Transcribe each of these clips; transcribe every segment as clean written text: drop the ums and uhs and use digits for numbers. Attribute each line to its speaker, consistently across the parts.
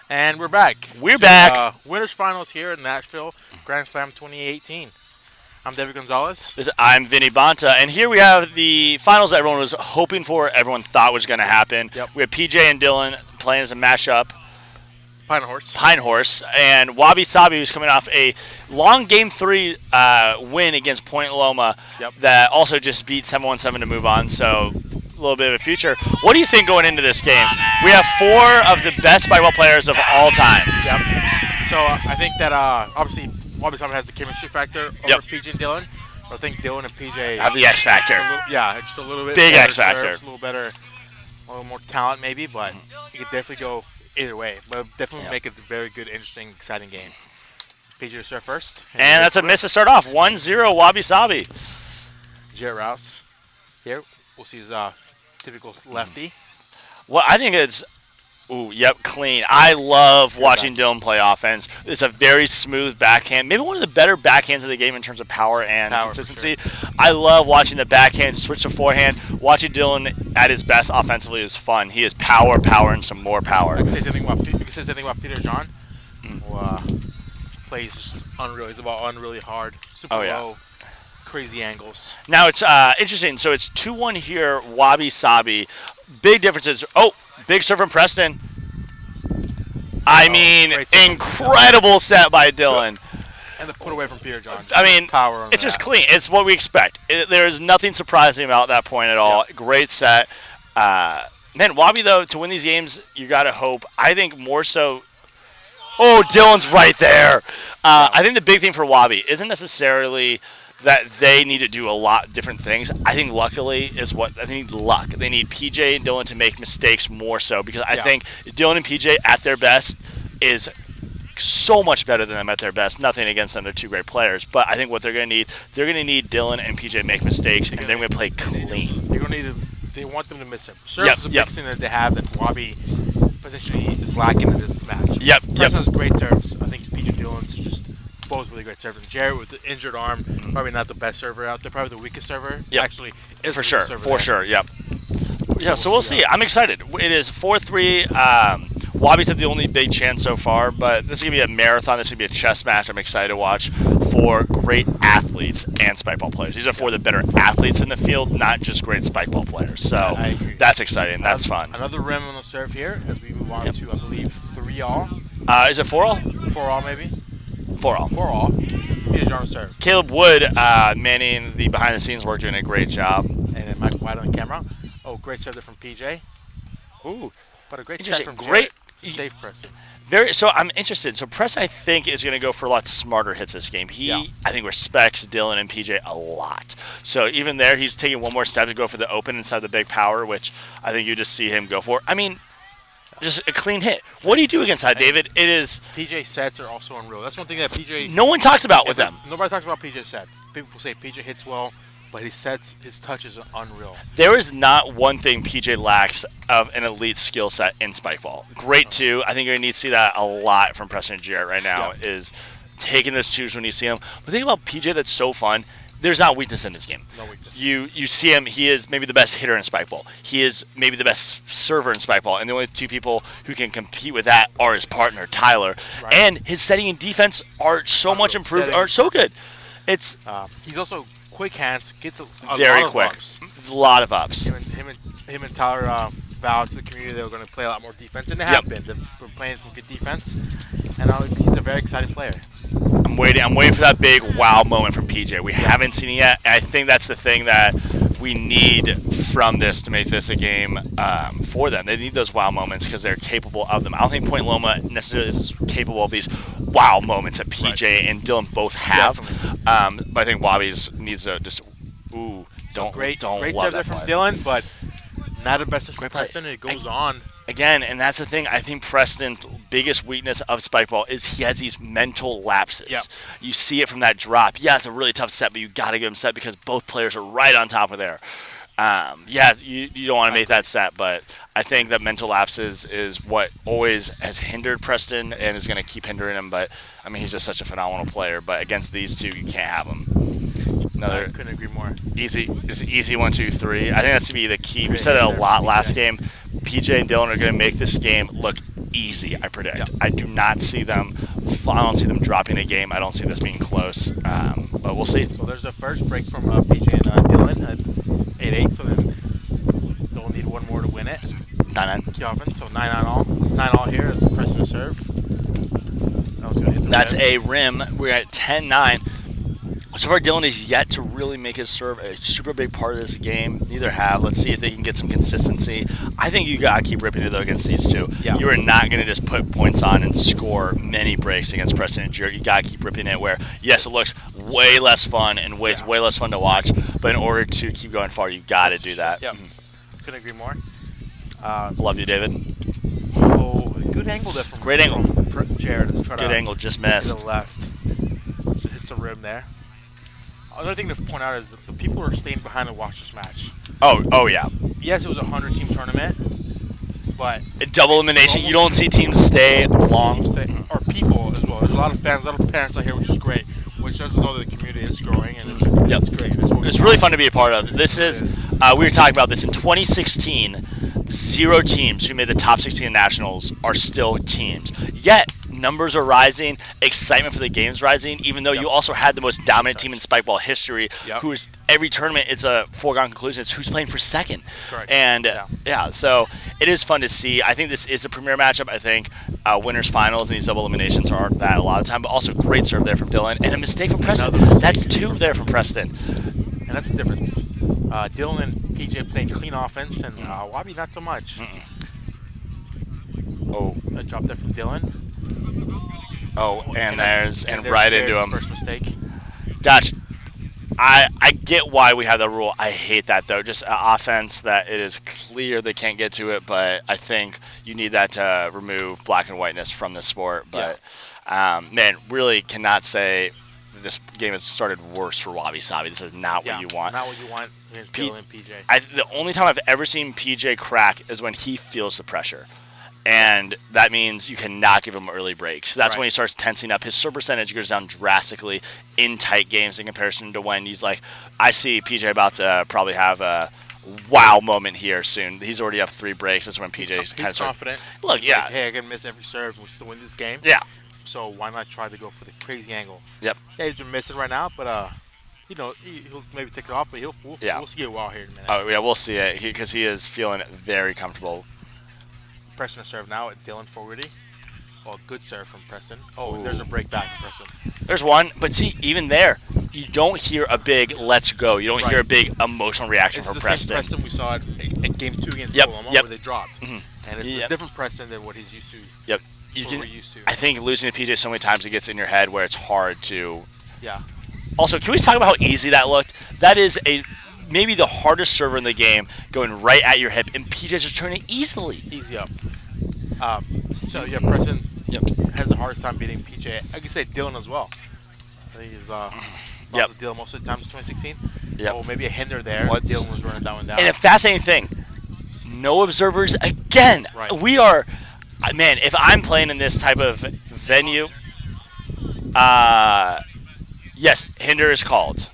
Speaker 1: And we're back.
Speaker 2: We're back.
Speaker 1: Winners finals here in Nashville, Grand Slam 2018. I'm David Gonzalez.
Speaker 2: I'm Vinny Bonta, and here we have the finals that everyone was hoping for, everyone thought was going to happen.
Speaker 1: Yep.
Speaker 2: We have PJ and Dylan playing as a mashup.
Speaker 1: Pine
Speaker 2: Horse, and Wabi Sabi, who's coming off a long Game 3 win against Point Loma that also just beat 717 to move on, so a little bit of a future. What do you think going into this game? We have 4 of the best basketball players of all time.
Speaker 1: Yep. So I think that obviously Wabi Sabi has the chemistry factor over PJ and Dylan. I think Dylan and PJ
Speaker 2: have the X factor.
Speaker 1: Just a little bit
Speaker 2: big
Speaker 1: better
Speaker 2: X factor.
Speaker 1: Serves, a little more talent maybe, but you could definitely go either way. But definitely make it a very good, interesting, exciting game. PJ to serve first.
Speaker 2: And that's a miss to start off. 1-0 Wabi Sabi.
Speaker 1: Jarrett Rouse here. We'll see his typical lefty.
Speaker 2: Well, I think it's clean. I love watching Dylan play offense. It's a very smooth backhand. Maybe one of the better backhands of the game in terms of power and consistency.
Speaker 1: Sure.
Speaker 2: I love watching the backhand switch to forehand. Watching Dylan at his best offensively is fun. He has power, and some more power.
Speaker 1: I can say something about Peter John, who plays just unreal. He's about unreally hard, super low, crazy angles.
Speaker 2: Now it's interesting. So it's 2-1 here, Wabi Sabi. Big differences. Big serve from Preston. I mean, incredible set by Dylan.
Speaker 1: And the put away from Peter John.
Speaker 2: I mean,
Speaker 1: power.
Speaker 2: It's just clean. It's what we expect. There is nothing surprising about that point at all. Great set. Man, Wabi, though, to win these games, you got to hope. I think more so. Oh, Dylan's right there. I think the big thing for Wabi isn't necessarily that they need to do a lot of different things. I think luckily is what they need luck. They need PJ and Dylan to make mistakes more so because I think Dylan and PJ at their best is so much better than them at their best. Nothing against them, they're 2 great players. But I think what they're going to need Dylan and PJ to make mistakes, and they're going to play clean.
Speaker 1: They're going to need they want them to miss it. Serve is the big thing that they have that Wabi potentially is lacking in this match. Preston has great serves. I think PJ and Dylan's just both really great servers. Jarrett with the injured arm, probably not the best server out there. Probably the weakest server. Actually,
Speaker 2: for sure. Yeah, so we'll see. I'm excited. It is 4-3. Wabi's had the only big chance so far, but this is going to be a marathon. This is going to be a chess match. I'm excited to watch for great athletes and spike ball players. These are for the better athletes in the field, not just great spike ball players. So that's exciting. That's fun.
Speaker 1: Another rim on the serve here as we move on to, I believe, 3-all.
Speaker 2: Is it 4-all?
Speaker 1: 4-all maybe.
Speaker 2: 4-all.
Speaker 1: 4-all. Peter John serve.
Speaker 2: Caleb Wood manning the behind-the-scenes work, doing a great job.
Speaker 1: And then Mike White on the camera. Oh, great serve there from PJ.
Speaker 2: Ooh.
Speaker 1: But a great check from
Speaker 2: Great.
Speaker 1: Safe Preston.
Speaker 2: So I'm interested. So Preston, I think, is going to go for a lot smarter hits this game. I think, respects Dylan and PJ a lot. So even there, he's taking one more step to go for the open instead of the big power, which I think you just see him go for. I mean, just a clean hit. What do you do against that, David? It is
Speaker 1: PJ sets are also unreal. That's one thing that PJ.
Speaker 2: No one talks about with them.
Speaker 1: Nobody talks about PJ sets. People say PJ hits well, but his touch is unreal.
Speaker 2: There is not one thing PJ lacks of an elite skill set in spike ball. Great too. I think you're gonna need to see that a lot from Preston and Jarrett right now. Is taking those twos when you see them. The thing about PJ that's so fun. There's not weakness in this game.
Speaker 1: No weakness.
Speaker 2: You see him. He is maybe the best hitter in spike ball. He is maybe the best server in spike ball. And the only 2 people who can compete with that are his partner Tyler. Right. And his setting and defense are so much improved. Are so good. It's
Speaker 1: he's also quick hands. Gets a
Speaker 2: very
Speaker 1: lot
Speaker 2: quick.
Speaker 1: Of ups.
Speaker 2: A lot of ups.
Speaker 1: Him and Tyler vowed to the community they were going to play a lot more defense, and they have been. They're playing some good defense, and he's a very exciting player.
Speaker 2: I'm waiting for that big wow moment from PJ. We haven't seen it yet, and I think that's the thing that we need from this to make this a game for them. They need those wow moments because they're capable of them. I don't think Point Loma necessarily is capable of these wow moments that PJ and Dylan both have. But I think Wabi needs to just don't
Speaker 1: great
Speaker 2: love
Speaker 1: serve
Speaker 2: that
Speaker 1: there from
Speaker 2: play.
Speaker 1: Dylan, but not the best of Preston. It goes on.
Speaker 2: Again, and that's the thing. I think Preston's biggest weakness of spike ball is he has these mental lapses.
Speaker 1: Yep.
Speaker 2: You see it from that drop. Yeah, it's a really tough set, but you got to give him set because both players are right on top of there. You don't want to make that set, but I think that mental lapses is what always has hindered Preston and is going to keep hindering him. But I mean, he's just such a phenomenal player. But against these 2, you can't have him.
Speaker 1: I couldn't agree more.
Speaker 2: Easy 1, 2, 3. I think that's to be the key. We said it a lot last game. PJ and Dylan are going to make this game look easy, I predict.
Speaker 1: Yeah.
Speaker 2: I do not see them. I don't see them dropping a game. I don't see this being close, but we'll see.
Speaker 1: So there's the first break from PJ and Dylan at 8-8. So then they'll need one more to win it.
Speaker 2: 9-9.
Speaker 1: Key offense. So 9-9 all. 9 all here as the person to serve. That was gonna hit the
Speaker 2: That's
Speaker 1: rim.
Speaker 2: a rim. We're at 10-9. So far, Dylan is yet to really make his serve a super big part of this game. Neither have. Let's see if they can get some consistency. I think you got to keep ripping it, though, against these two.
Speaker 1: Yeah.
Speaker 2: You are not going to just put points on and score many breaks against Preston and Jarrett. You got to keep ripping it where, yes, it looks way less fun and way less fun to watch, but in order to keep going far, you got to do that.
Speaker 1: Yep. Couldn't agree more.
Speaker 2: Love you, David.
Speaker 1: So, good angle there from
Speaker 2: Great angle.
Speaker 1: From Jared.
Speaker 2: Good angle, just missed.
Speaker 1: To the left. So hits the rim there. Another thing to point out is that the people are staying behind to watch this match.
Speaker 2: Oh yeah.
Speaker 1: Yes, it was a 100-team tournament, but
Speaker 2: In double elimination, you don't see teams stay long.
Speaker 1: or people as well. There's a lot of fans, a lot of parents out here, which is great. Which shows us know that the community is growing, and it's great.
Speaker 2: It's really fun to be a part of. This is, we were talking about this in 2016. 0 teams who made the top 16 nationals are still teams. Yet numbers are rising, excitement for the game's rising. Even though you also had the most dominant team in spike ball history, who is every tournament it's a foregone conclusion. It's who's playing for second.
Speaker 1: Correct.
Speaker 2: And so it is fun to see. I think this is a premier matchup. I think winners finals and these double eliminations aren't that a lot of time, but also great serve there from Dylan and a mistake from Preston. That's 2 there from Preston.
Speaker 1: And that's the difference. Dylan and PJ playing clean offense, and Wabi not so much.
Speaker 2: Oh,
Speaker 1: A drop there from Dylan.
Speaker 2: and
Speaker 1: there's
Speaker 2: right
Speaker 1: Jared's
Speaker 2: into him.
Speaker 1: First mistake.
Speaker 2: Gosh, I get why we have that rule. I hate that, though. Just an offense that it is clear they can't get to it, but I think you need that to remove black and whiteness from the sport. But, man, really cannot say this game has started worse for Wabi Sabi. This is not what you want.
Speaker 1: Not what you want against Dylan and PJ.
Speaker 2: The only time I've ever seen PJ crack is when he feels the pressure. And that means you cannot give him early breaks. That's when he starts tensing up. His serve percentage goes down drastically in tight games in comparison to when he's like, I see PJ about to probably have a wow moment here soon. He's already up 3 breaks. That's when PJ's kind of
Speaker 1: confident.
Speaker 2: Look,
Speaker 1: he's like, hey, I can miss every serve and we still win this game.
Speaker 2: Yeah.
Speaker 1: So why not try to go for the crazy angle?
Speaker 2: Yep.
Speaker 1: Yeah, he's been missing right now, but he'll maybe take it off, but we'll see it well here in a minute.
Speaker 2: Oh yeah, we'll see it because he is feeling very comfortable.
Speaker 1: Preston to serve now at Dylan forwardy. Oh, good serve from Preston. Oh, there's a break back from Preston.
Speaker 2: There's one, but see, even there, you don't hear a big "let's go." You don't hear a big emotional reaction from Preston.
Speaker 1: It's the same Preston we saw at Game 2 against Coloma where they dropped. And it's a different Preston than what he's used to.
Speaker 2: Yep. I think losing to PJ so many times it gets in your head where it's hard to.
Speaker 1: Yeah.
Speaker 2: Also, can we talk about how easy that looked? That is maybe the hardest server in the game, going right at your hip, and PJ's returning easily.
Speaker 1: Easy up. Preston has the hardest time beating PJ. I can say Dylan as well. I think he's lost to Dylan most of the times in 2016.
Speaker 2: Yep.
Speaker 1: Oh, maybe a hinder there. Dylan was running down and down.
Speaker 2: And a fascinating thing, no observers again.
Speaker 1: Right.
Speaker 2: We are, man, if I'm playing in this type of venue, yes, hinder is called.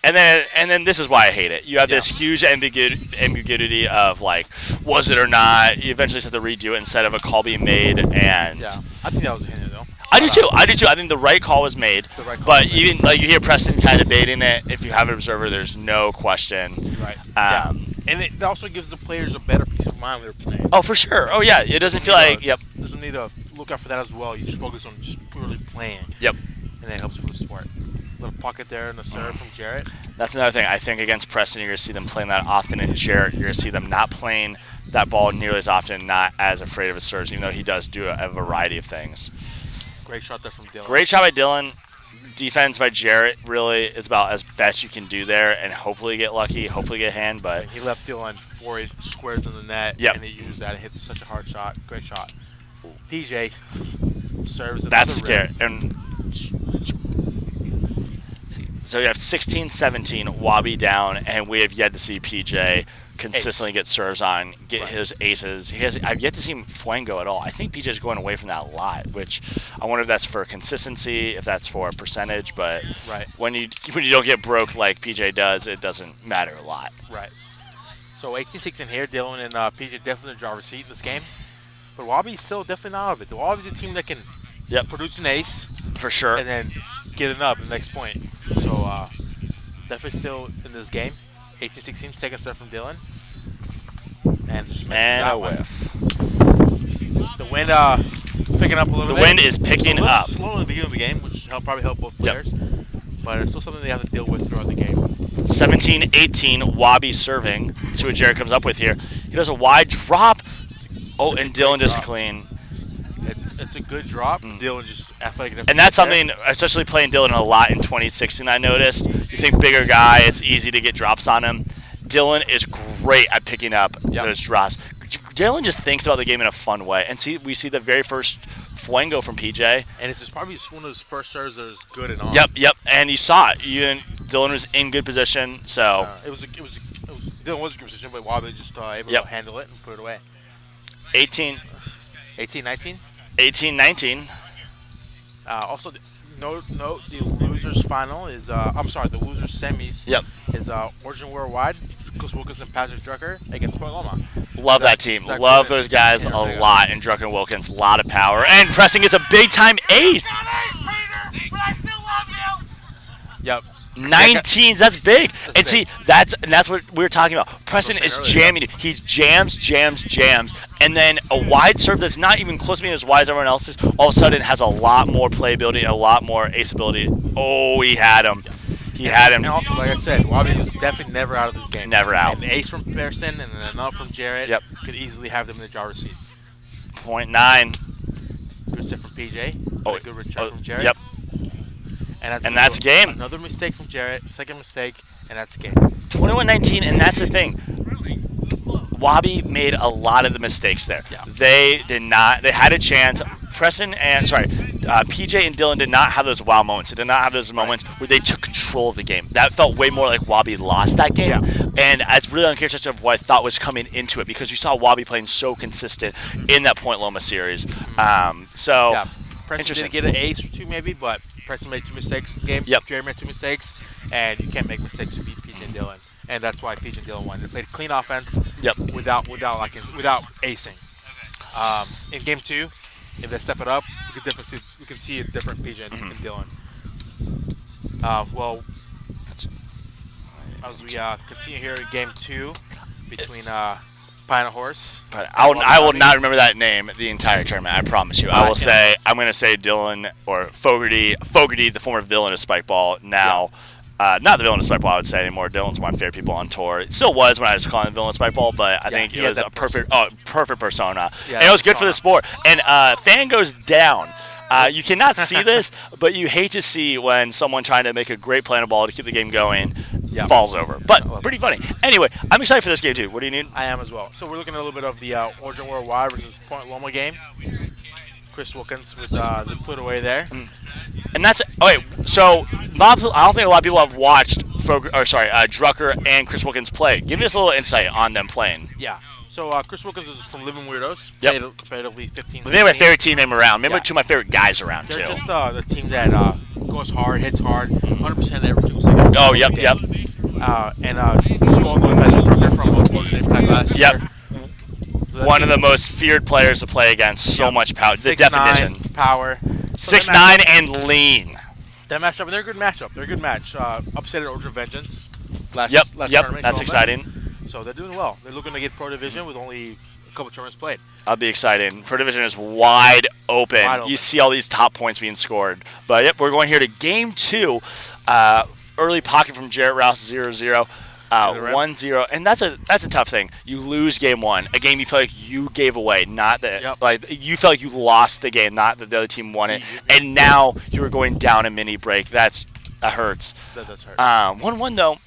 Speaker 2: And then this is why I hate it. You have this huge ambiguity of like, was it or not? You eventually just have to redo it instead of a call being made. And
Speaker 1: I think that was a hinder though.
Speaker 2: I do too. I think the right call was made. But even like you hear Preston kind of debating it. If you have an observer, there's no question.
Speaker 1: Right. And it also gives the players a better peace of mind when they're playing.
Speaker 2: Oh, for sure. Oh yeah. It doesn't feel like
Speaker 1: There's no need to look out for that as well. You just focus on just purely playing.
Speaker 2: Yep.
Speaker 1: And that helps with the sport. Little pocket there in the serve from Jarrett.
Speaker 2: That's another thing. I think against Preston, you're going to see them playing that often. And Jarrett, you're going to see them not playing that ball nearly as often, not as afraid of his serves, even though he does do a variety of things.
Speaker 1: Great shot there from Dylan.
Speaker 2: Great shot by Dylan. Defense by Jarrett really is about as best you can do there, and hopefully get lucky, hopefully get a hand. But
Speaker 1: he left Dylan 4 squares in the net, and he used that and hit such a hard shot. Great shot. PJ serves.
Speaker 2: That's scary. And so you have 16-17, Wabi down, and we have yet to see PJ consistently get serves on, get his aces. I've yet to see him Fuengo at all. I think PJ's going away from that a lot, which I wonder if that's for consistency, if that's for percentage. But when you don't get broke like PJ does, it doesn't matter a lot.
Speaker 1: Right. So 18-16 here. Dylan and PJ definitely in the driver's seat in this game. But Wabi's still definitely not out of it. The Wabi's a team that can produce an ace.
Speaker 2: For sure.
Speaker 1: And then get it up in the next point. So definitely still in this game. 18-16, second serve from Dylan. And
Speaker 2: a whiff.
Speaker 1: The wind picking up a little bit.
Speaker 2: The wind is picking up.
Speaker 1: Slow in the beginning of the game, which probably help both players. But it's still something they have to deal with throughout the game.
Speaker 2: 17-18, Wabi serving. See what Jared comes up with here. He does a wide drop. Oh, and Dylan just clean.
Speaker 1: It's a good drop. Dylan just athletic.
Speaker 2: And that's something, especially playing Dylan a lot in 2016, I noticed. You think bigger guy, it's easy to get drops on him. Dylan is great at picking up those drops. Dylan just thinks about the game in a fun way. And we see the very first Fuengo from PJ.
Speaker 1: And it's probably one of those first serves that was good and on.
Speaker 2: Yep. And you saw it. Dylan was in good position, so.
Speaker 1: Dylan was in good position, but Wabi just able to handle it and put it away.
Speaker 2: 18-19.
Speaker 1: 18-19. Also, note the losers final is the losers semis. Is Origin Worldwide, Chris Wilkinson, Patrick Drucker against Point Loma.
Speaker 2: Love that team. Love those guys a lot. And Drucker and Wilkins, a lot of power. And Preston gets a big time ace.
Speaker 1: Yep.
Speaker 2: 19s, that's big. And see, that's what we were talking about. Preston is jamming. He jams, and then a wide serve that's not even close to being as wide as everyone else's, all of a sudden has a lot more playability and a lot more ace ability. Oh, he had him. He had him.
Speaker 1: And also, like I said, Wabi was definitely never out of this game.
Speaker 2: Never out.
Speaker 1: An ace from Pearson and then another from Jarrett. Could easily have them in the driver's seat.
Speaker 2: .9.
Speaker 1: Good set from PJ. A good return from Jarrett.
Speaker 2: Yep.
Speaker 1: And
Speaker 2: that's game.
Speaker 1: Another mistake from Jarrett, second mistake, and that's game.
Speaker 2: 21-19, and that's the thing. Wabi made a lot of the mistakes there. They did not. They had a chance. PJ and Dylan did not have those wow moments. They did not have those moments where they took control of the game. That felt way more like Wabi lost that game. And it's really uncharacteristic of what I thought was coming into it, because you saw Wabi playing so consistent in that Point Loma series.
Speaker 1: Preston did get an ace or two maybe, but Preston made two mistakes in the game. Jerry made two mistakes, and you can't make mistakes to beat PJ and Dylan. And that's why PJ and Dylan won. They played clean offense without acing. In game two, if they step it up, you can see a different PJ and Dylan. As we continue here in game two between Pine and Horse.
Speaker 2: But I will not remember that name the entire tournament. I promise you. I'm going to say Dylan or Fogarty, the former villain of Spikeball. Now, not the villain of Spikeball, I would say anymore. Dylan's one of my favorite people on tour. It still was when I was calling him the villain of Spikeball, but I think it was a perfect persona. And it was good for the sport. And fan goes down. You cannot see this, but you hate to see when someone trying to make a great play on a ball to keep the game going falls over. But pretty funny. Anyway, I'm excited for this game too. What do you need?
Speaker 1: I am as well. So we're looking at a little bit of the Origin Worldwide versus Point Loma game. Chris Wilkins was the put away there.
Speaker 2: And that's so I don't think a lot of people have watched Drucker and Chris Wilkins play. Give us a little insight on them playing.
Speaker 1: Yeah. So Chris Wilkins is from Living Weirdos. Played competitively 15.
Speaker 2: They're my favorite team name around. Maybe two of my favorite guys around
Speaker 1: They're
Speaker 2: too.
Speaker 1: Just the team that goes hard, hits hard, 100% every single second.
Speaker 2: Oh, yep.
Speaker 1: And you all know that Drucker from Origin Impact last year. So
Speaker 2: one of the most feared players to play against. So much power. The definition.
Speaker 1: Power.
Speaker 2: 6'9" and lean.
Speaker 1: That matchup, they're a good matchup. They're a good match. Upset at Origin Vengeance last tournament.
Speaker 2: That's exciting.
Speaker 1: So they're doing well. They're looking to get Pro Division with only a couple tournaments played.
Speaker 2: That'll be exciting. Pro Division is wide open. You see all these top points being scored. But we're going here to game two. Early pocket from Jarrett Rouse, 0-0. 1-0, and that's a tough thing. You lose game one, a game you feel like you gave away, not that you felt like you lost the game, not that the other team won it, and now you were going down a mini break. That hurts.
Speaker 1: That does hurt.
Speaker 2: 1-1 though.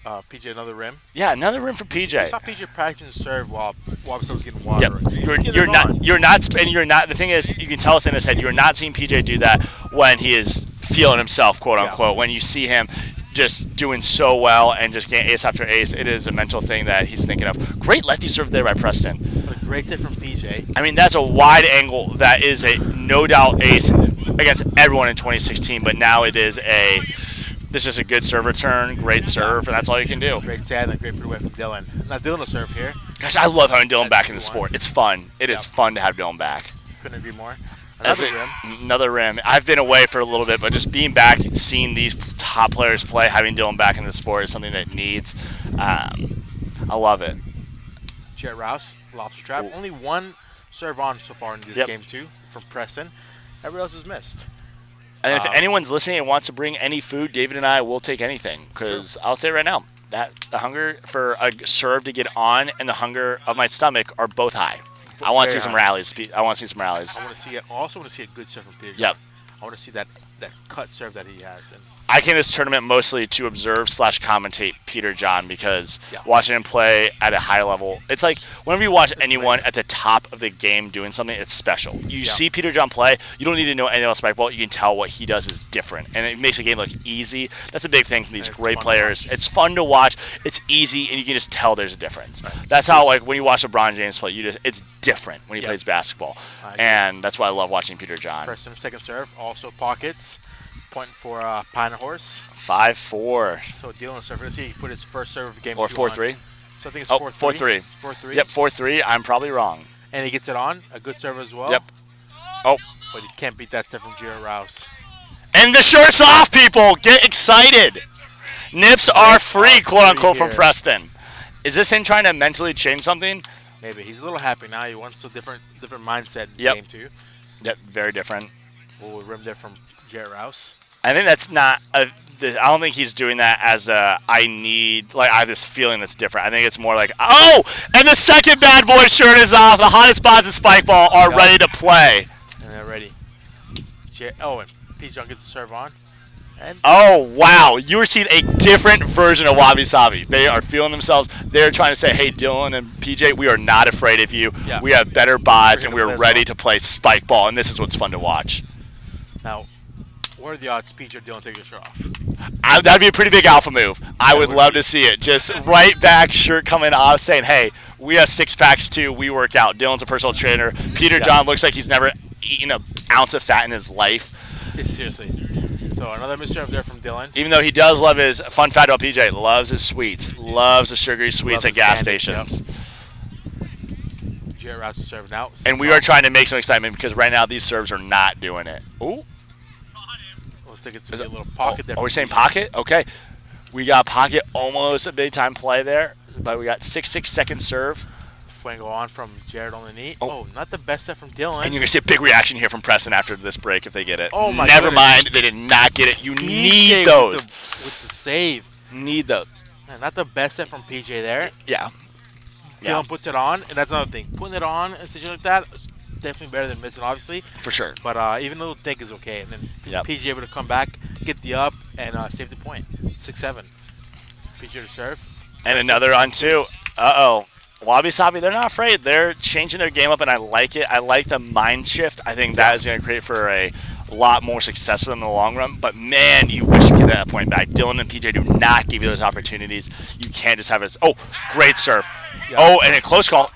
Speaker 1: PJ another rim.
Speaker 2: Yeah, another rim for PJ.
Speaker 1: I saw PJ practicing serve while Wabi was getting water.
Speaker 2: You're not. The thing is, you can tell it's in his head. You're not seeing PJ do that when he is feeling himself, quote unquote. When you see him just doing so well and just getting ace after ace, it is a mental thing that he's thinking of. Great lefty serve there by Preston.
Speaker 1: What a great hit from PJ.
Speaker 2: I mean, that's a wide angle. That is a no doubt ace against everyone in 2016, but now it is a This is a good serve return, great serve, and that's all you can do.
Speaker 1: Great set and great put away from Dylan. Now Dylan will serve here.
Speaker 2: Gosh, I love having Dylan back in the sport. It's fun. It is fun to have Dylan back.
Speaker 1: Couldn't agree more.
Speaker 2: Another rim. I've been away for a little bit, but just being back, seeing these top players play, having Dylan back in the sport is something that needs. I love it.
Speaker 1: Jet Rouse, lobster trap. Ooh. Only one serve on so far in this game, too, from Preston. Everyone else is missed.
Speaker 2: And if anyone's listening and wants to bring any food, David and I will take anything. Because I'll say right now, that the hunger for a serve to get on and the hunger of my stomach are both high. I want to see some rallies. I want to see some rallies.
Speaker 1: I want to see it. I also want to see a good serve from Peter.
Speaker 2: Yep.
Speaker 1: I want to see that cut serve that he has. And
Speaker 2: I came to this tournament mostly to observe/commentate Peter John because watching him play at a high level, it's like whenever you watch anyone at the top of the game doing something, it's special. You see Peter John play, you don't need to know anything else about ball. You can tell what he does is different, and it makes the game look easy. That's a big thing from these great players. It's fun to watch. It's easy, and you can just tell there's a difference. Right. That's how, like, when you watch LeBron James play, it's different when he plays basketball, and that's why I love watching Peter John.
Speaker 1: First and second serve, also pockets. Point for Pine Horse.
Speaker 2: 5-4.
Speaker 1: So Dylan serve. Let's see, he put his first serve of game 2
Speaker 2: or 4-3.
Speaker 1: So I think it's 4-3.
Speaker 2: 4-3. Yep, 4-3. I'm probably wrong.
Speaker 1: And he gets it on. A good serve as well.
Speaker 2: Yep. Oh.
Speaker 1: But he can't beat that serve from Jared Rouse.
Speaker 2: And the shirt's off, people. Get excited. Nips are free, quote-unquote, from Preston. Is this him trying to mentally change something?
Speaker 1: Maybe. He's a little happy now. He wants a different mindset in game 2.
Speaker 2: Yep, very different.
Speaker 1: We'll rim there from Jared Rouse.
Speaker 2: I think that's not I don't think he's doing that as I have this feeling that's different. I think it's more like, oh, and the second bad boy shirt is off. The hottest spots in Spike Ball are ready to play.
Speaker 1: And they're ready. And P. John gets the serve on. And
Speaker 2: oh, wow. You are seeing a different version of Wabi Sabi. They are feeling themselves. They're trying to say, hey, Dylan and PJ, we are not afraid of you. Yeah. We have better bods, and we're ready to play Spike Ball, and this is what's fun to watch.
Speaker 1: Now, what are the odds PJ or Dylan take your shirt off?
Speaker 2: That'd be a pretty big alpha move. I would love to see it. Just right back shirt coming off saying, hey, we have six packs too. We work out. Dylan's a personal trainer. Peter John looks like he's never eaten an ounce of fat in his life.
Speaker 1: Seriously. So another misserve there from Dylan.
Speaker 2: Even though he does love his, fun fact about PJ, loves his sweets. Loves the sugary sweets at gas stations.
Speaker 1: Jared Rouse to serve now.
Speaker 2: And we are trying to make some excitement because right now these serves are not doing it. Ooh.
Speaker 1: Looks like it's a little pocket there.
Speaker 2: Are we saying pocket? Okay. We got pocket, almost a big time play there, but we got 6 second serve.
Speaker 1: Fuego on from Jared on the knee. Oh, not the best set from Dylan.
Speaker 2: And you're going to see a big reaction here from Preston after this break if they get it.
Speaker 1: Oh, my
Speaker 2: Never mind. They did not get it. You need those.
Speaker 1: With the save.
Speaker 2: Need those.
Speaker 1: Man, not the best set from PJ there.
Speaker 2: Yeah.
Speaker 1: Dylan puts it on, and that's another thing. Putting it on and such like that is definitely better than missing, obviously.
Speaker 2: For sure.
Speaker 1: But even a little think is okay. And then PJ able to come back, get the up, and save the point. 6-7. PJ to serve.
Speaker 2: And another on two. Uh-oh. Wabi Sabi, they're not afraid. They're changing their game up, and I like it. I like the mind shift. I think that is going to create for a lot more success for them in the long run. But, man, you wish you could get that point back. Dylan and PJ do not give you those opportunities. You can't just have it. Oh, great serve. Yeah. Oh, and a close call.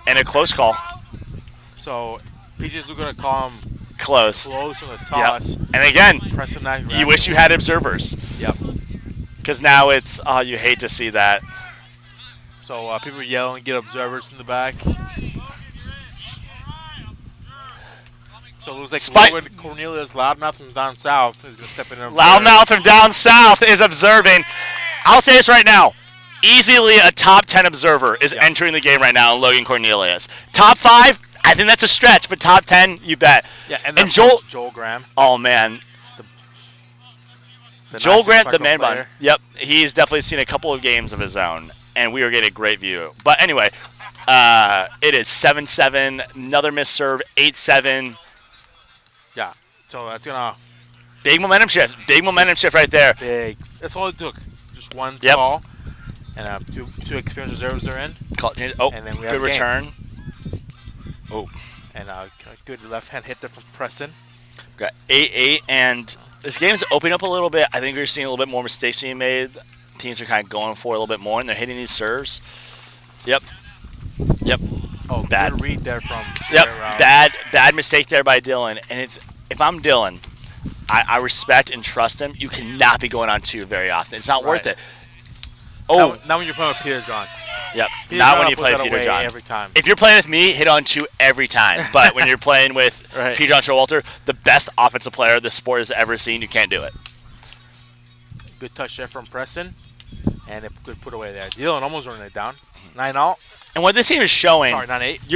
Speaker 1: So, PJ's going to call him
Speaker 2: close
Speaker 1: on the toss.
Speaker 2: Yep. And, again, you wish you had observers.
Speaker 1: Yep.
Speaker 2: Because now it's, you hate to see that.
Speaker 1: So people are yelling, get observers in the back. So it looks like Logan Cornelius Loudmouth from down south is going to step in.
Speaker 2: Loudmouth from down south is observing. I'll say this right now. Easily a top 10 observer is entering the game right now in Logan Cornelius. Top 5, I think that's a stretch, but top 10, you bet.
Speaker 1: Yeah, and Joel Graham.
Speaker 2: Oh, man. Joel Graham, the man bun. Yep, he's definitely seen a couple of games of his own. And we are getting a great view. But anyway, it is 7-7. Another missed serve, 8-7.
Speaker 1: Yeah. So that's going to...
Speaker 2: Big momentum shift. Big momentum shift right there.
Speaker 1: Big. That's all it took. Just one call. And two experienced reserves are in.
Speaker 2: And then we have good return. Oh.
Speaker 1: And good left-hand hit there from Preston.
Speaker 2: Got 8-8. And this game is opening up a little bit. I think we're seeing a little bit more mistakes being made. Teams are kind of going for it a little bit more, and they're hitting these serves. Yep.
Speaker 1: Oh, bad read there from
Speaker 2: Bad mistake there by Dylan. And if I'm Dylan, I respect and trust him. You cannot be going on 2 very often. It's not worth it. Oh,
Speaker 1: not when you're playing with Peter John.
Speaker 2: Yep.
Speaker 1: Peter
Speaker 2: Not
Speaker 1: John
Speaker 2: when you
Speaker 1: will
Speaker 2: play
Speaker 1: put that
Speaker 2: Peter
Speaker 1: away
Speaker 2: John.
Speaker 1: every time.
Speaker 2: If you're playing with me, hit on 2 every time. But when you're playing with Peter John Showalter, the best offensive player the sport has ever seen, you can't do it.
Speaker 1: Good touch there from Preston. And a good put away there. Dylan almost running it down. 9-0.
Speaker 2: And what this team is showing,
Speaker 1: Sorry, 9-8.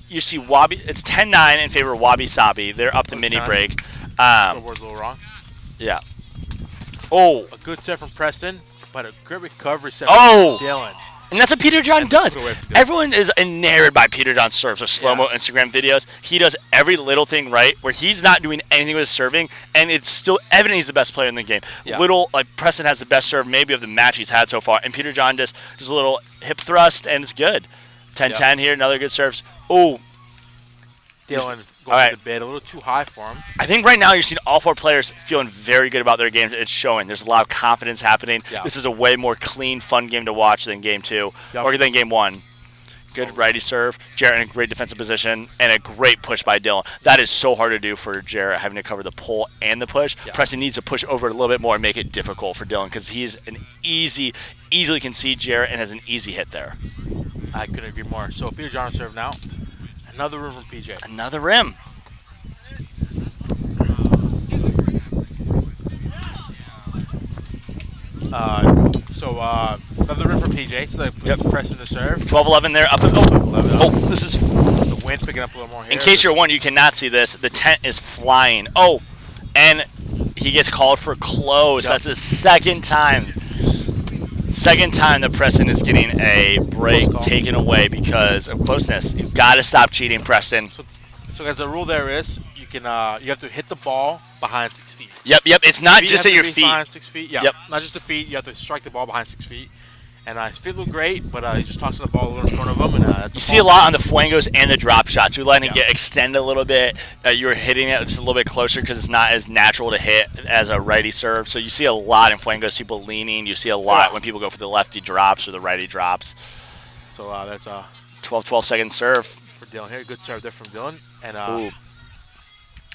Speaker 2: you see Wabi, it's 10-9 in favor of Wabi Sabi. They're up the mini break.
Speaker 1: Scoreboard's a little wrong.
Speaker 2: Yeah. Oh.
Speaker 1: A good set from Preston, but a good recovery set
Speaker 2: from
Speaker 1: Dylan.
Speaker 2: And that's what Peter John does.
Speaker 1: Everyone
Speaker 2: is enamored by Peter John serves or slow-mo Instagram videos. He does every little thing right where he's not doing anything with his serving, and it's still evident he's the best player in the game.
Speaker 1: Yeah.
Speaker 2: Preston has the best serve maybe of the match he's had so far, and Peter John just a little hip thrust, and it's good. 10-10 here, another good serves. Oh.
Speaker 1: Dylan going to the bid, a little too high for him.
Speaker 2: I think right now you're seeing all 4 players feeling very good about their games. It's showing. There's a lot of confidence happening.
Speaker 1: Yeah.
Speaker 2: This is a way more clean, fun game to watch than Game 2 or than Game 1. Good righty serve. Jarrett in a great defensive position and a great push by Dylan. That is so hard to do for Jarrett, having to cover the pull and the push. Yeah. Preston needs to push over a little bit more and make it difficult for Dylan because he's easily can see Jarrett and has an easy hit there.
Speaker 1: I couldn't agree more. So Peter John serve now. Another rim from PJ.
Speaker 2: Another rim.
Speaker 1: Another rim from PJ. So they press in the serve.
Speaker 2: 12-11 there. Up. This is
Speaker 1: the wind picking up a little more here.
Speaker 2: In case you're wondering, you cannot see this. The tent is flying. Oh, and he gets called for close. Yep. That's the second time. Second time that Preston is getting a break taken away because of closeness. You've got to stop cheating, Preston.
Speaker 1: So guys, the rule there is you have to hit the ball behind 6 feet.
Speaker 2: Yep. It's not just at your feet.
Speaker 1: Behind 6 feet. Yeah.
Speaker 2: Yep.
Speaker 1: Not just the feet. You have to strike the ball behind 6 feet. And his feet look great, but he just tosses the ball a little in front of him. And
Speaker 2: you see a lot on the fuengos and the drop shots. You're letting it get extend a little bit. You're hitting it just a little bit closer because it's not as natural to hit as a righty serve. So you see a lot in fuengos, people leaning. You see a lot when people go for the lefty drops or the righty drops.
Speaker 1: So that's a
Speaker 2: 12 second serve
Speaker 1: for Dylan here. Good serve there from Dylan.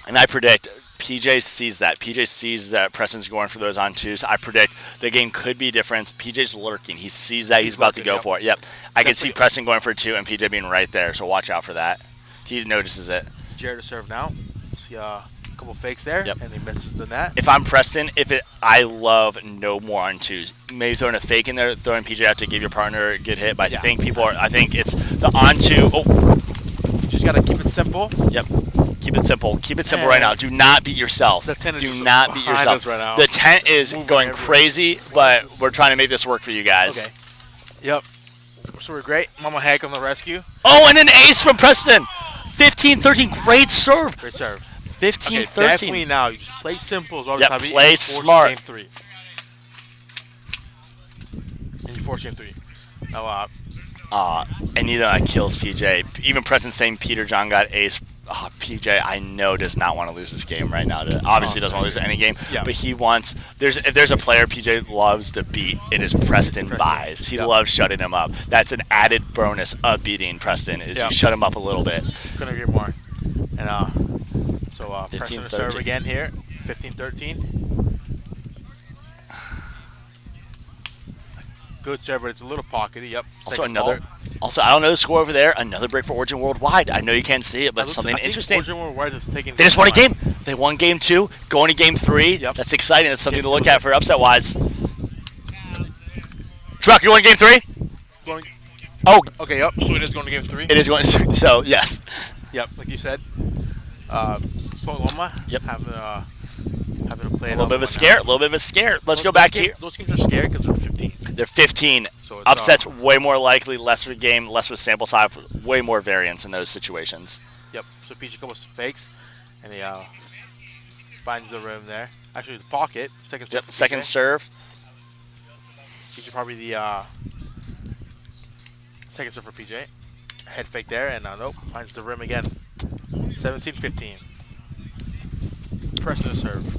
Speaker 2: And I predict PJ sees that. PJ sees that Preston's going for those on 2s. I predict the game could be different. PJ's lurking. He sees that. He's about to go for it. Yep. I can see Preston going for 2 and PJ being right there, so watch out for that. He notices it.
Speaker 1: Jared to serve now. See a couple fakes there, and he misses the net.
Speaker 2: If I'm Preston, I love no more on 2s. Maybe throwing a fake in there, throwing PJ out to give your partner a good hit, but I think it's the on 2.
Speaker 1: Oh. You just got to keep it simple.
Speaker 2: Yep. Keep it simple. Keep it simple right now. Do not beat yourself.
Speaker 1: Do not beat yourself. Right now.
Speaker 2: The tent is going crazy, but we're trying to make this work for you guys.
Speaker 1: Okay. Yep. So we're great. Mama Heck on the rescue.
Speaker 2: Oh, and an ace from Preston. 15-13. Great serve.
Speaker 1: Great serve.
Speaker 2: 15-13.
Speaker 1: Okay, definitely now. You just play simple as well.
Speaker 2: Yep, play smart.
Speaker 1: Game 3. And you force game 3. Now,
Speaker 2: and neither that kills PJ. Even Preston saying Peter John got ace. PJ, I know, does not want to lose this game right now. Obviously, doesn't want to lose any game, but he wants. If there's a player PJ loves to beat, it is Preston Buys. He loves shutting him up. That's an added bonus of beating Preston. Is you shut him up a little bit.
Speaker 1: Couldn't agree more. And so Preston to serve again here, 15-13. Good serve, but it's a little pockety. Yep.
Speaker 2: Also, I don't know the score over there. Another break for Origin Worldwide. I know you can't see it, but something interesting.
Speaker 1: Origin Worldwide is taking.
Speaker 2: They just won a game. They won game 2, going to game 3.
Speaker 1: Yep.
Speaker 2: That's exciting. That's something to look at for upset wise. Truck, you won game 3? Oh,
Speaker 1: okay. Yep. So it is going to game 3.
Speaker 2: It is going. So yes.
Speaker 1: Yep, like you said. Paloma.
Speaker 2: Yep.
Speaker 1: Having to play
Speaker 2: a little bit of a scare. A little bit of a scare. Let's go back here.
Speaker 1: Those games are scared because they're 15.
Speaker 2: They're 15. So upsets way more likely, less for game, less with sample size, way more variance in those situations.
Speaker 1: Yep. So PJ goes fakes, and he finds the rim there. Actually, the pocket. Second serve.
Speaker 2: Yep. Second serve.
Speaker 1: PJ probably the second serve for PJ. Head fake there, and nope. Finds the rim again. 17-15. Press to serve.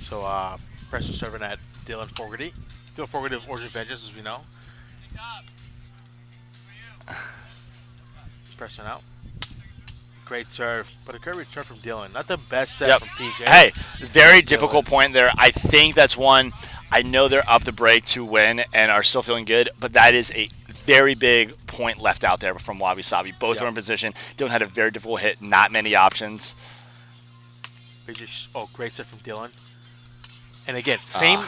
Speaker 1: So, pressure serving at Dylan Fogarty. Dylan Fogarty of Origin Vengeance, as we know. Pressing out. Great serve, but a great return from Dylan. Not the best set from PJ.
Speaker 2: Hey, very difficult point there. I think that's one. I know they're up the break to win and are still feeling good, but that is a very big point left out there from Wabi Sabi. Both were in position. Dylan had a very difficult hit. Not many options.
Speaker 1: Great set from Dylan. And again, same,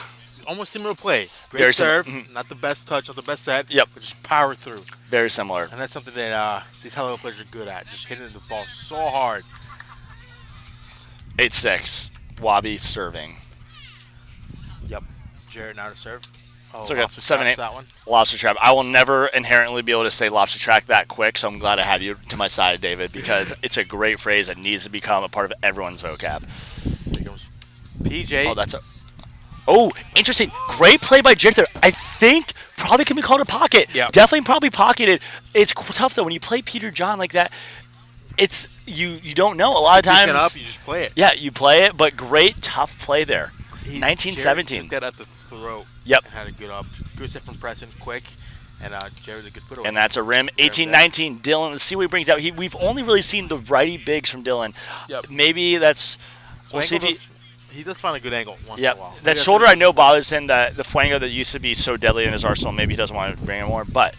Speaker 1: almost similar play. Great
Speaker 2: very
Speaker 1: serve, not the best touch, not the best set. But just power through.
Speaker 2: Very similar.
Speaker 1: And that's something that these high-level players are good at. Just hitting the ball so hard.
Speaker 2: 8-6. Wabi serving.
Speaker 1: Yep. Jared now to serve.
Speaker 2: It's okay. 7-8.
Speaker 1: That one.
Speaker 2: Lobster trap. I will never inherently be able to say lobster trap that quick, so I'm glad I have you to my side, David, because it's a great phrase that needs to become a part of everyone's vocab.
Speaker 1: Here comes PJ.
Speaker 2: Oh, that's a... Oh, interesting. Great play by Jared there. I think probably can be called a pocket.
Speaker 1: Yeah.
Speaker 2: Definitely probably pocketed. It's tough, though. When you play Peter John like that, it's you don't know. A lot of times...
Speaker 1: Up, you just play it.
Speaker 2: Yeah, you play it, but great, tough play there. 1917.
Speaker 1: Took that at the throat.
Speaker 2: Yep.
Speaker 1: And had a good set from Preston, quick, and Jared's a good foot away.
Speaker 2: And that's a rim. 18-19. Dylan. Let's see what he brings out. We've only really seen the righty bigs from Dylan.
Speaker 1: Yep.
Speaker 2: Maybe that's. We'll see if
Speaker 1: he does find a good angle once in a while.
Speaker 2: That shoulder I know bothers him. The Fuego that used to be so deadly in his arsenal. Maybe he doesn't want to bring it more. But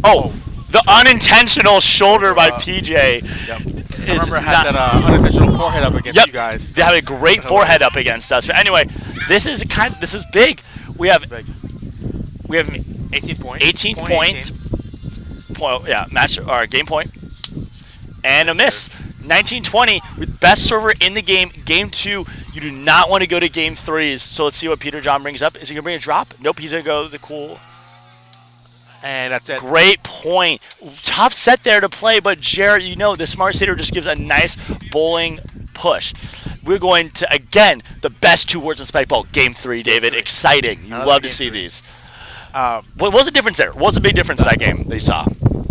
Speaker 2: the unintentional shoulder by PJ.
Speaker 1: Yep. I remember had that unintentional forehead up against you guys.
Speaker 2: They have a great forehead up against us. But anyway, this is big. We have
Speaker 1: 18 points.
Speaker 2: 18 points. Match or game point. And a miss. 19-20 with best server in the game. Game 2. You do not want to go to game 3s. So let's see what Peter John brings up. Is he gonna bring a drop? Nope. He's gonna go the cool.
Speaker 1: And that's it.
Speaker 2: Great point. Tough set there to play, but Jared, the smart sitter just gives a nice bowling push. We're going to, again, the best 2 words in spike ball. Game 3, David. Exciting. You love to see these. What was the difference there? What was the big difference in that game that you saw?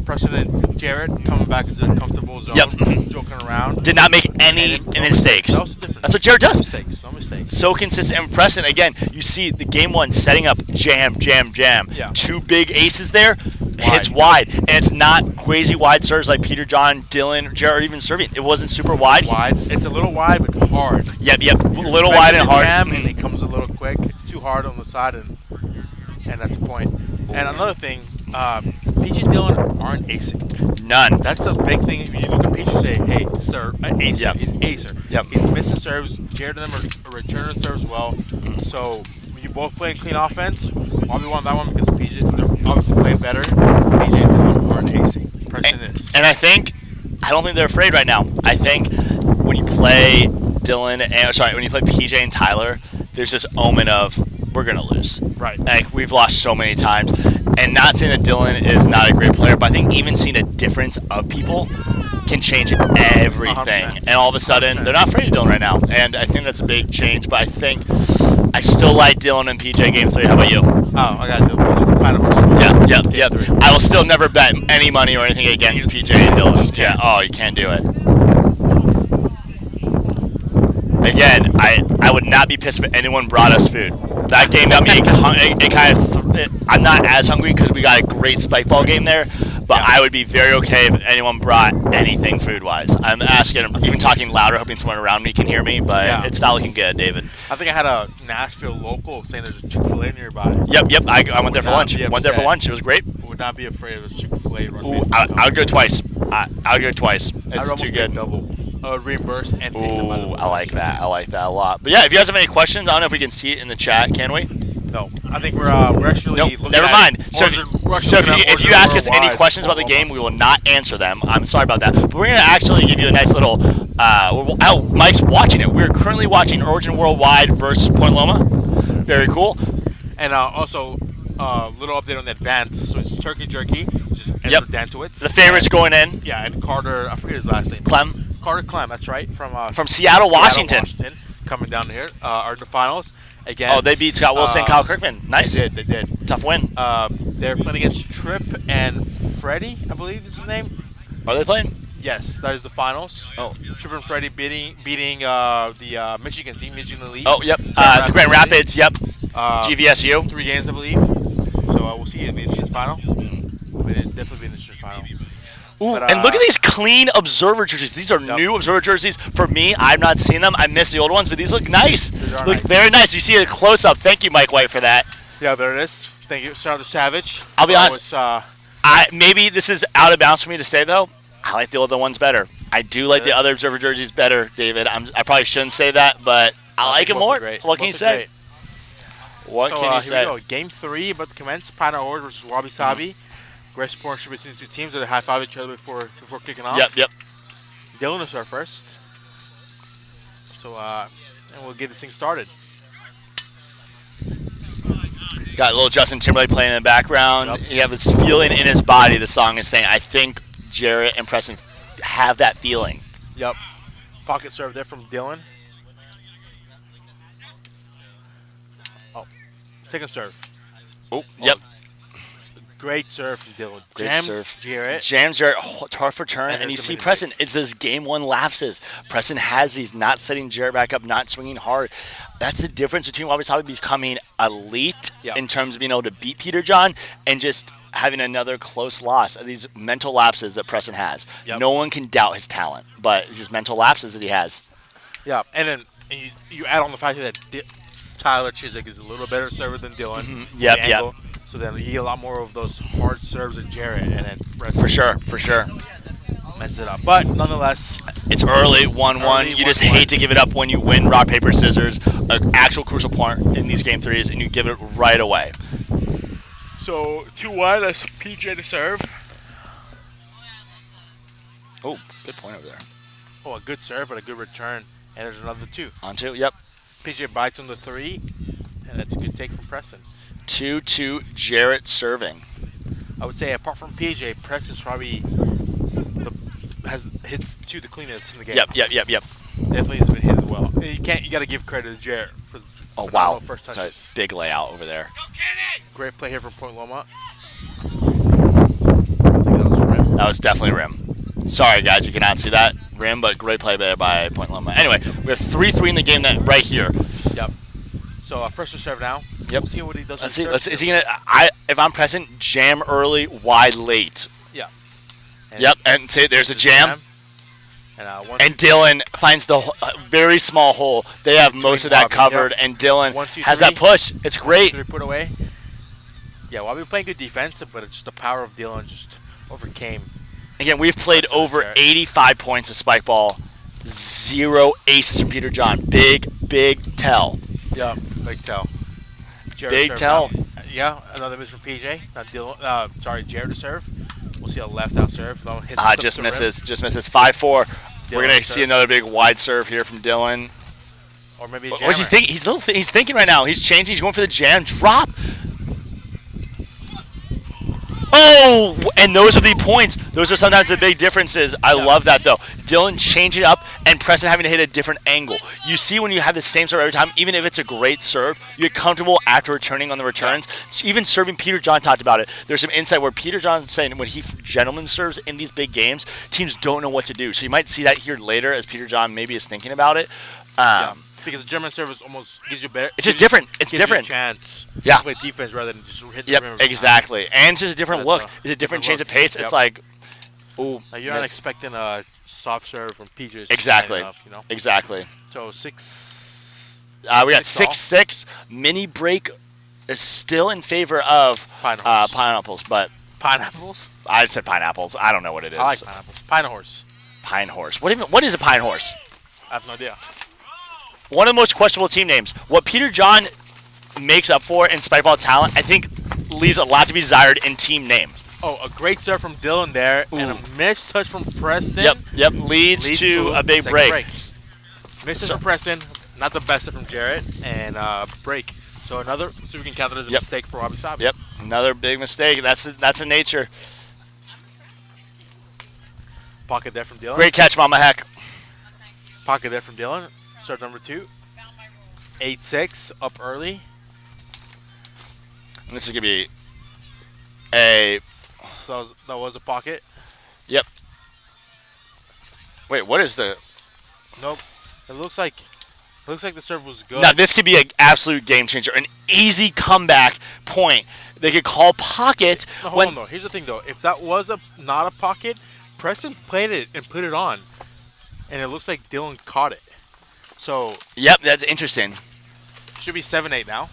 Speaker 1: Preston and Jared coming back into the comfortable zone, joking around.
Speaker 2: Did not make any mistakes.
Speaker 1: That was the difference.
Speaker 2: That's what Jared does.
Speaker 1: No mistakes.
Speaker 2: So consistent and Preston. Again, you see the game 1 setting up jam.
Speaker 1: Yeah.
Speaker 2: 2 big aces there. Hits wide. And it's not crazy wide serves like Peter John, Dylan, Jared even serving. It wasn't super wide.
Speaker 1: It's a little wide, but hard.
Speaker 2: Yep. A little wide and hard.
Speaker 1: And he comes a little quick. Too hard on the side, and that's the point. And another thing, PJ and Dylan aren't acing.
Speaker 2: None.
Speaker 1: That's a big thing. When you look at PJ and say, hey, sir, acer.
Speaker 2: Yep.
Speaker 1: He's acer.
Speaker 2: Yep.
Speaker 1: He's missing serves. Jared and them are returning serves well. So when you both playing clean offense, Wabi won that one because PJ, they're obviously playing better. PJ and Dylan aren't acing. Preston is.
Speaker 2: And I don't think they're afraid right now. I think when you play when you play PJ and Tyler, there's this omen of we're going to lose.
Speaker 1: Right.
Speaker 2: Like, we've lost so many times. And not saying that Dylan is not a great player, but I think even seeing a difference of people can change everything.
Speaker 1: 100%.
Speaker 2: And all of a sudden,
Speaker 1: 100%.
Speaker 2: they're not afraid of Dylan right now. And I think that's a big change. But I think I still like Dylan and PJ game 3. How about you?
Speaker 1: Oh, I got to do it. Kind of
Speaker 2: Yep. I will still never bet any money or anything against PJ and Dylan. Yeah. Oh, you can't do it. Again, I would not be pissed if anyone brought us food. That game got me I'm not as hungry because we got a great spike ball game there, but I would be very okay if anyone brought anything food-wise. I'm even talking louder, hoping someone around me can hear me, but it's not looking good, David.
Speaker 1: I think I had a Nashville local saying there's a Chick-fil-A nearby.
Speaker 2: Yep. I went there for lunch. It was great.
Speaker 1: Would not be afraid of the Chick-fil-A run.
Speaker 2: Ooh, I would go twice. I'll go twice. It's too good.
Speaker 1: Double. Reimburse and pay somebody.
Speaker 2: I like that a lot. But yeah, if you guys have any questions, I don't know if we can see it in the chat. Can we?
Speaker 1: No, I think we're actually.
Speaker 2: Nope, never mind. So if you ask us any questions about the game, we will not answer them. I'm sorry about that. But we're gonna actually give you a nice little. Mike's watching it. We're currently watching Origin Worldwide versus Point Loma. Very cool.
Speaker 1: And also, little update on the advance. So it's Turkey Jerky, which is Ezra Dantowitz.
Speaker 2: The favorites going in.
Speaker 1: Yeah, and Carter. I forget his last name. Carter Clem. That's right. From
Speaker 2: Seattle, Washington.
Speaker 1: Coming down here are in the finals. Again.
Speaker 2: Oh, they beat Scott Wilson and Kyle Kirkman. Nice.
Speaker 1: They did.
Speaker 2: Tough win.
Speaker 1: They're playing against Tripp and Freddie, I believe is his name.
Speaker 2: Are they playing?
Speaker 1: Yes, that is the finals.
Speaker 2: Oh.
Speaker 1: Tripp and Freddie beating the Michigan team, Michigan Elite.
Speaker 2: Oh, yep. The Grand Rapids, yep. GVSU.
Speaker 1: 3 games, I believe. So we'll see it in the Michigan's final. Definitely be in the Michigan's final.
Speaker 2: Ooh, and look at these clean Observer jerseys. These are new Observer jerseys. For me, I've not seen them. I miss the old ones, but these look nice. Look very nice. You see a close-up. Thank you, Mike White, for that.
Speaker 1: Yeah, there it is. Thank you. Shout out to Savage.
Speaker 2: I'll be honest. Maybe this is out of bounds for me to say, though. I like the other ones better. I do like the other Observer jerseys better, David. I probably shouldn't say that, but I like them more. What can you say? What can you say?
Speaker 1: Here we go. Game 3 about to commence. Pineapple Horde versus Wabi Sabi. Great sportsmanship between the two teams. They high-five each other before kicking off.
Speaker 2: Yep.
Speaker 1: Dylan is our first. So, and we'll get this thing started.
Speaker 2: Got a little Justin Timberlake playing in the background. Yep. You have this feeling in his body. The song is saying, I think Jarrett and Preston have that feeling.
Speaker 1: Yep. Pocket serve there from Dylan. Oh, second serve.
Speaker 2: Oh, yep.
Speaker 1: Great serve from Dylan.
Speaker 2: Jams
Speaker 1: Jarrett.
Speaker 2: Jams Jarrett, tough return. And you see Preston, it's this game 1 lapses. Preston has these, not setting Jarrett back up, not swinging hard. That's the difference between Wabi Sabi becoming elite in terms of being able to beat Peter John and just having another close loss. These mental lapses that Preston has. Yep. No one can doubt his talent, but it's just mental lapses that he has.
Speaker 1: Yeah, and then you add on the fact that Tyler Chiswick is a little better server than Dylan.
Speaker 2: Mm-hmm. Yep.
Speaker 1: So then you get a lot more of those hard serves at Jarrett, and then
Speaker 2: for sure,
Speaker 1: mess it up. But nonetheless,
Speaker 2: it's early, 1-1. You just hate to give it up when you win rock paper scissors, an actual crucial point in these game 3s, and you give it right away.
Speaker 1: So 2-1. That's PJ to serve.
Speaker 2: Oh, good point over there.
Speaker 1: Oh, a good serve, but a good return, and there's another 2.
Speaker 2: On 2, yep.
Speaker 1: PJ bites on the 3, and that's a good take from Preston.
Speaker 2: 2-2 Jarrett serving.
Speaker 1: I would say apart from PJ, Preston's probably has hits 2 the cleanest in the game.
Speaker 2: Yep.
Speaker 1: Definitely has been hitting well. You got to give credit to Jarrett for
Speaker 2: wow,
Speaker 1: first touches.
Speaker 2: A big layout over there.
Speaker 1: Great play here from Point Loma.
Speaker 2: I think that was rim. That was definitely rim. Sorry guys, you cannot see that rim, but great play there by Point Loma. Anyway, we have 3-3 in the game right here.
Speaker 1: Yep. So Preston serve now.
Speaker 2: Yep.
Speaker 1: Let's see what he does.
Speaker 2: Let's see. Is he gonna? If I'm Preston, jam early, wide late.
Speaker 1: Yeah.
Speaker 2: Yep. And see, there's a jam. And Dylan finds the very small hole. They have most of that covered, and Dylan has that push. It's great.
Speaker 1: 3 put away. Yeah, Wabi playing good defensive, but it's just the power of Dylan just overcame.
Speaker 2: Again, we've played over 85 points of spike ball, 0 aces from Peter John. Big tell.
Speaker 1: Yeah, big tell.
Speaker 2: Big tell.
Speaker 1: Yeah, another miss from PJ. Not Dylan. Sorry, Jared to serve. We'll see a left out serve.
Speaker 2: Just misses. 5-4. We're gonna see another big wide serve here from Dylan.
Speaker 1: Or maybe a jammer.
Speaker 2: What's he thinking? He's thinking right now. He's changing. He's going for the jam drop. Oh, and those are the points. Those are sometimes the big differences. I love that, though. Dylan changing it up and Preston having to hit a different angle. You see when you have the same serve every time, even if it's a great serve, you get comfortable after returning on the returns. Even serving, Peter John talked about it. There's some insight where Peter John's saying when he gentleman serves in these big games, teams don't know what to do. So you might see that here later as Peter John maybe is thinking about it.
Speaker 1: Because the German service almost gives you better.
Speaker 2: It's just different. It's different.
Speaker 1: You a chance.
Speaker 2: Yeah.
Speaker 1: To play defense rather than just hit the rim.
Speaker 2: Exactly. And it's just a different look. It's a different change of pace. It's like, ooh.
Speaker 1: Like you're not expecting a soft serve from PJ's.
Speaker 2: Exactly.
Speaker 1: Up,
Speaker 2: Exactly.
Speaker 1: So 6.
Speaker 2: We got 6-6. Mini break is still in favor of pineapples, but
Speaker 1: pineapples.
Speaker 2: I said pineapples. I don't know what it is.
Speaker 1: I like pineapples. Pine horse.
Speaker 2: Pine horse. What is a pine horse?
Speaker 1: I have no idea.
Speaker 2: One of the most questionable team names. What Peter John makes up for in spikeball talent, I think, leaves a lot to be desired in team name.
Speaker 1: Oh, a great serve from Dylan there, and a missed touch from Preston.
Speaker 2: Yep. Leads to a big break.
Speaker 1: Misses from Preston, not the best from Jarrett, and break. So another, so we can count it as a mistake for Wabi Sabi.
Speaker 2: Yep, another big mistake. That's a nature.
Speaker 1: Pocket there from Dylan.
Speaker 2: Great catch, Mama Heck.
Speaker 1: Pocket there from Dylan. Start number 2. 8-6, up early.
Speaker 2: And this is going to be a...
Speaker 1: So that was a pocket.
Speaker 2: Yep. Wait, what is the...
Speaker 1: Nope. It looks like the serve was good.
Speaker 2: Now, this could be an absolute game changer. An easy comeback point. They could call pocket.
Speaker 1: No, hold on, though. Here's the thing, though. If that was not a pocket, Preston played it and put it on, and it looks like Dylan caught it. So.
Speaker 2: Yep, that's interesting.
Speaker 1: Should be 7-8 now.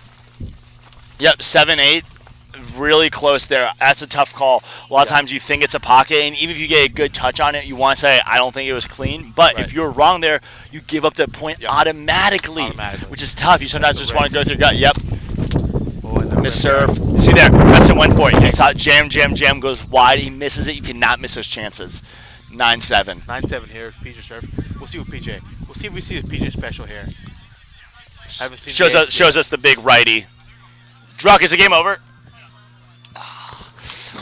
Speaker 2: Yep, 7-8. Really close there. That's a tough call. A lot of times you think it's a pocket, and even if you get a good touch on it, you want to say, I don't think it was clean. But if you're wrong there, you give up the point automatically, which is tough. You sometimes just want to go through your gut. Yep. Miss serve. See there. Preston went for it. He saw jam, goes wide. He misses it. You cannot miss those chances. 9-7.
Speaker 1: 9-7 here. PJ serve. We'll see with PJ. We'll see if we see the PJ special here. Haven't seen
Speaker 2: shows us the big righty. Druck, is the game over?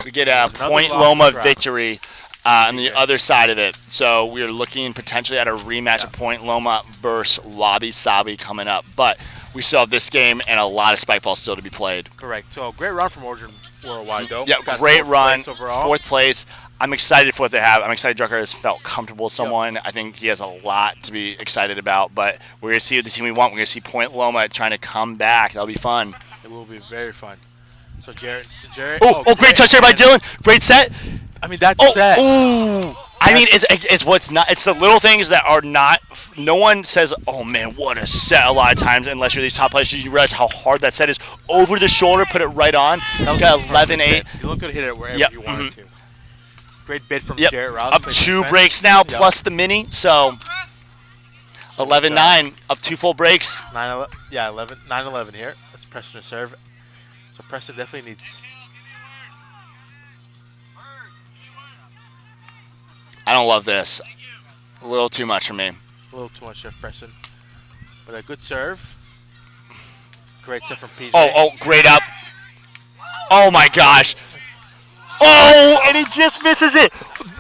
Speaker 2: We get a Point Loma victory on the other side of it. So we're looking potentially at a rematch of Point Loma versus Wabi Sabi coming up. But we still have this game and a lot of spike ball still to be played.
Speaker 1: Correct. So great run from Origin Worldwide, though.
Speaker 2: Yeah, great run. Fourth place. I'm excited for what they have. I'm excited Drucker has felt comfortable with someone. I think he has a lot to be excited about. But we're going to see the team we want. We're going to see Point Loma trying to come back. That'll be fun.
Speaker 1: It will be very fun. So Jarrett.
Speaker 2: Oh, great touch there by Dylan. Great set.
Speaker 1: I mean, that's set.
Speaker 2: Ooh. I mean, it's what's not. It's the little things that are not. No one says, "Oh man, what a set!" A lot of times, unless you're these top players, you realize how hard that set is. Over the shoulder, put it right on. Got 11-8.
Speaker 1: Dylan could hit it wherever you wanted to. Great bid from Jarrett Rouse.
Speaker 2: Up 2 breaks now, plus the mini. So 11-9, up 2 full breaks.
Speaker 1: 9-11 here. That's Preston to serve. So Preston definitely needs.
Speaker 2: I don't love this. A little too much for me.
Speaker 1: A little too much, Chef Preston. But a good serve. Great serve from PJ.
Speaker 2: Oh, great up. Oh my gosh. Oh, and he just misses it.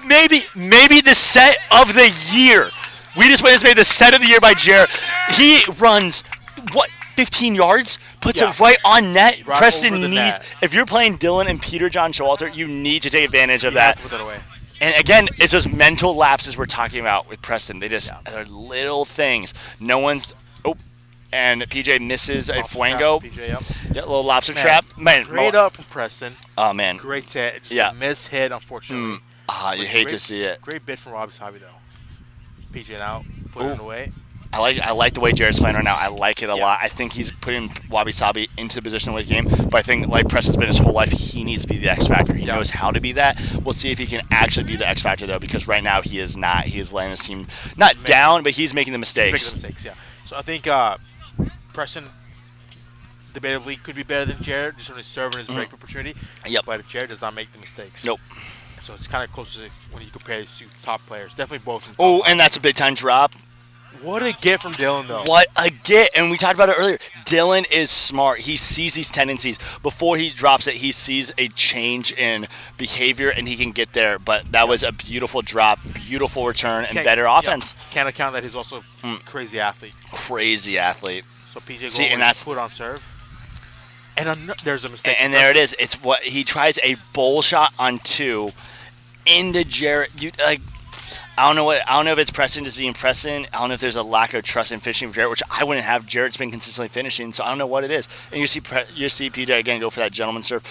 Speaker 2: Maybe the set of the year. We just made the set of the year by Jared. He runs, 15 yards? Puts it right on net.
Speaker 1: Right
Speaker 2: Preston needs, if you're playing Dylan and Peter John Showalter, you need to take advantage of that.
Speaker 1: Have to put that away.
Speaker 2: And again, it's those mental lapses we're talking about with Preston. They just, they're little things. No one's, and PJ misses a Fuego.
Speaker 1: PJ,
Speaker 2: Little lobster trap. Man,
Speaker 1: great up from Preston.
Speaker 2: Oh, man.
Speaker 1: Great set. Just a miss hit, unfortunately.
Speaker 2: You hate to see it.
Speaker 1: Great bid from Wabi Sabi, though. PJ out, put it away.
Speaker 2: I like the way Jared's playing right now. I like it a lot. I think he's putting Wabi Sabi into the position to win the game. But I think, like Preston's been his whole life, he needs to be the X Factor. He knows how to be that. We'll see if he can actually be the X Factor, though, because right now he is not. He is laying his team not down, but he's making the mistakes.
Speaker 1: So I think Preston debatably could be better than Jared, just on his serve and his break opportunity. But Jared does not make the mistakes.
Speaker 2: Nope.
Speaker 1: So it's kind of close to when you compare these two top players. Definitely both.
Speaker 2: Oh, and that's a big time drop.
Speaker 1: What a get from Dylan, though.
Speaker 2: What a get. And we talked about it earlier. Dylan is smart. He sees these tendencies. Before he drops it, he sees a change in behavior, and he can get there. But that was a beautiful drop, beautiful return, and better offense.
Speaker 1: Can't account that he's also a crazy athlete.
Speaker 2: Crazy athlete.
Speaker 1: So PJ and that's put on serve. And there's a mistake.
Speaker 2: And there it is. It's what he tries a bowl shot on 2 into Jarrett. I don't know if it's Preston just being Preston. I don't know if there's a lack of trust in finishing for Jarrett, which I wouldn't have. Jarrett's been consistently finishing, so I don't know what it is. And you see PJ again go for that gentleman serve.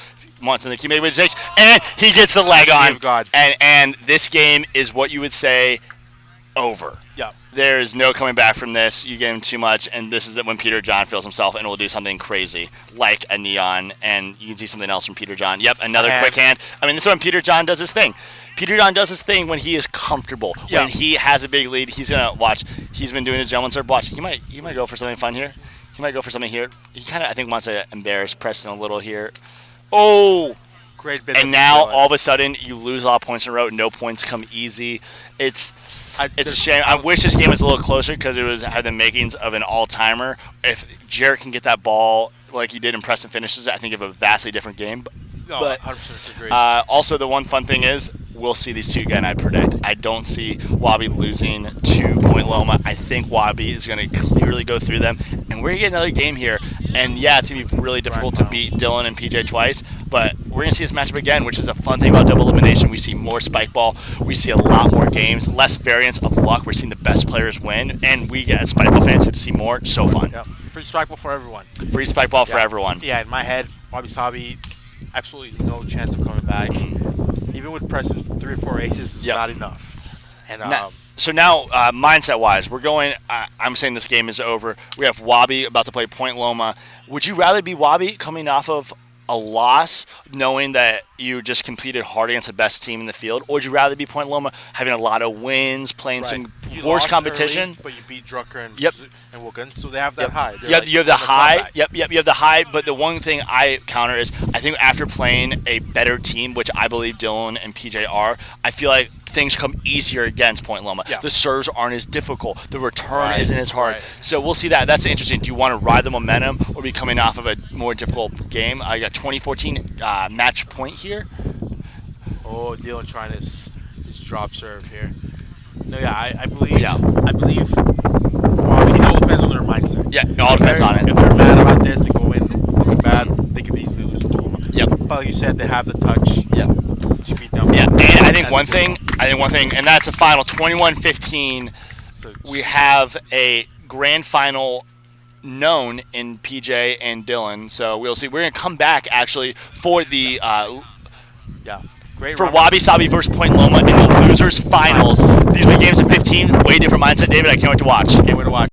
Speaker 2: Wants in the key, maybe mistakes, and he gets the leg on. And this game is what you would say over.
Speaker 1: Yeah.
Speaker 2: There's no coming back from this. You gave him too much, and this is when Peter John feels himself and will do something crazy, like a neon, and you can see something else from Peter John. Yep, another quick hand. I mean, this is when Peter John does his thing. Peter John does his thing when he is comfortable. When he has a big lead, he's gonna watch. He's been doing his gentleman serve. Watch. He might go for something fun here. He might go for something here. He kind of, I think, wants to embarrass Preston a little here. Oh.
Speaker 1: Great bit.
Speaker 2: And now all of a sudden you lose a lot of points in a row. No points come easy. It's a shame. I wish this game was a little closer because it had the makings of an all-timer. If Jared can get that ball like he did in Preston finishes, I think you have a vastly different game. But
Speaker 1: 100% agree.
Speaker 2: Also, the one fun thing is we'll see these two again, I predict. I don't see Wabi losing to Point Loma. I think Wabi is going to clearly go through them. And we're going to get another game here. And, yeah, it's going to be really difficult to beat Dylan and PJ twice. But we're going to see this matchup again, which is a fun thing about double elimination. We see more spike ball. We see a lot more games, less variance of luck. We're seeing the best players win. And we get spike ball fans to see more. So fun.
Speaker 1: Yeah. Free spike ball for everyone.
Speaker 2: Free spike ball for everyone.
Speaker 1: Yeah, in my head, Wabi Sabi, absolutely no chance of coming back. Even even with pressing 3 or 4 aces, is not enough. And
Speaker 2: so now, mindset-wise, we're going. I'm saying this game is over. We have Wabi about to play Point Loma. Would you rather be Wabi coming off of a loss, knowing that you just completed hard against the best team in the field, or would you rather be Point Loma having a lot of wins, playing some worse competition?
Speaker 1: Early, but you beat Drucker and Wilkins, so they have that high.
Speaker 2: You have the high. You have the high. But the one thing I counter is I think after playing a better team, which I believe Dylan and PJ are, I feel like things come easier against Point Loma.
Speaker 1: Yeah.
Speaker 2: The serves aren't as difficult. The return isn't as hard. So we'll see that. That's interesting. Do you want to ride the momentum or be coming off of a more difficult game? I got 2014 match point here.
Speaker 1: Oh, Dylan trying his drop serve here. No, I believe. Yeah. I believe. Well, it all depends on their mindset.
Speaker 2: Yeah, it all depends on it.
Speaker 1: If they're mad about this and go in looking bad, they could easily lose to Loma.
Speaker 2: Yep.
Speaker 1: But like you said, they have the touch.
Speaker 2: Yep.
Speaker 1: To beat them.
Speaker 2: Yeah, and I think one thing, and that's a final 21-15. So we have a grand final known in PJ and Dylan. So we'll see. We're gonna come back actually for the
Speaker 1: great
Speaker 2: for Wabi Sabi versus Point Loma in the losers finals. These will be games of 15. Way different mindset, David. I can't wait to watch.
Speaker 1: Can't wait to watch.